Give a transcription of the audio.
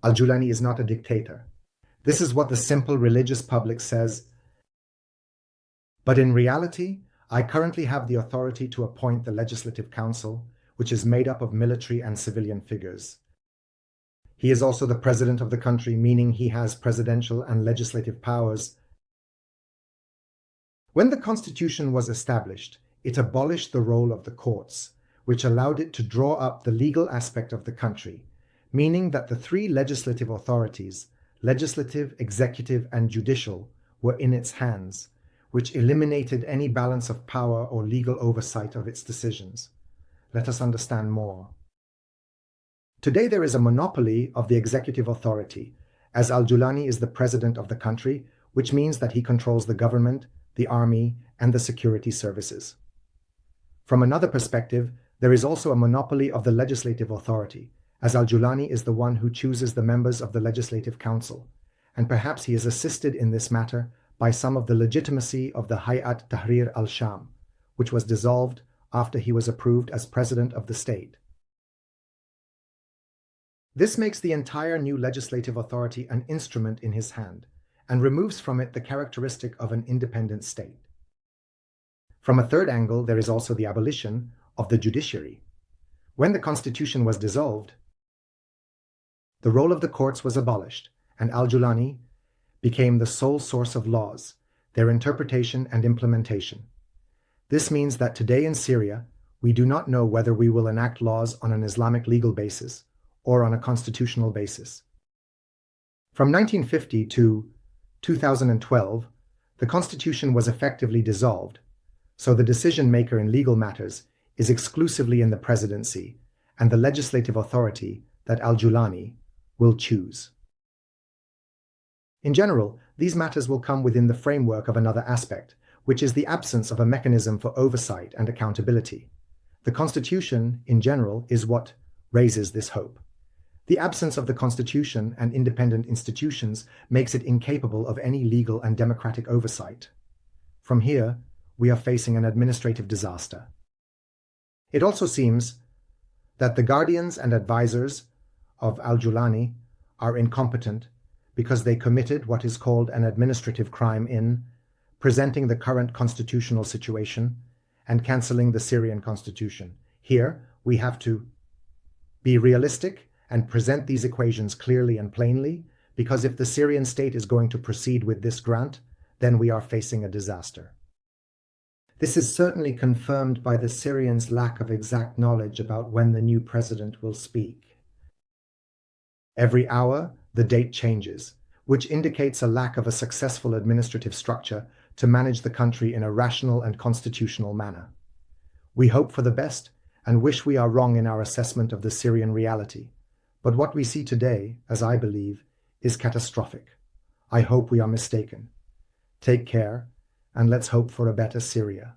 Al-Julani is not a dictator. This is what the simple religious public says. But in reality, I currently have the authority to appoint the Legislative Council, which is made up of military and civilian figures. He is also the president of the country, meaning he has presidential and legislative powers. When the Constitution was established, it abolished the role of the courts, which allowed it to draw up the legal aspect of the country, meaning that the three legislative authorities, legislative, executive, and judicial, were in its hands, which eliminated any balance of power or legal oversight of its decisions. Let us understand more. Today there is a monopoly of the executive authority, as Al-Julani is the president of the country, which means that he controls the government, the army, and the security services. From another perspective, there is also a monopoly of the legislative authority, as Al-Julani is the one who chooses the members of the Legislative Council, and perhaps he is assisted in this matter by some of the legitimacy of the Hayat Tahrir al-Sham, which was dissolved after he was approved as president of the state. This makes the entire new legislative authority an instrument in his hand, and removes from it the characteristic of an independent state. From a third angle, there is also the abolition of the judiciary. When the Constitution was dissolved, the role of the courts was abolished, and Al-Julani became the sole source of laws, their interpretation and implementation. This means that today in Syria, we do not know whether we will enact laws on an Islamic legal basis or on a constitutional basis. From 1950 to 2012, the Constitution was effectively dissolved, so the decision maker in legal matters is exclusively in the presidency and the legislative authority that Al-Julani will choose. In general, these matters will come within the framework of another aspect, which is the absence of a mechanism for oversight and accountability. The Constitution, in general, is what raises this hope. The absence of the Constitution and independent institutions makes it incapable of any legal and democratic oversight. From here, we are facing an administrative disaster. It also seems that the guardians and advisors of Al-Julani are incompetent because they committed what is called an administrative crime in presenting the current constitutional situation and cancelling the Syrian constitution. Here, we have to be realistic and present these equations clearly and plainly, because if the Syrian state is going to proceed with this grant, then we are facing a disaster. This is certainly confirmed by the Syrians' lack of exact knowledge about when the new president will speak. Every hour, the date changes, which indicates a lack of a successful administrative structure to manage the country in a rational and constitutional manner. We hope for the best and wish we are wrong in our assessment of the Syrian reality. But what we see today, as I believe, is catastrophic. I hope we are mistaken. Take care, and let's hope for a better Syria.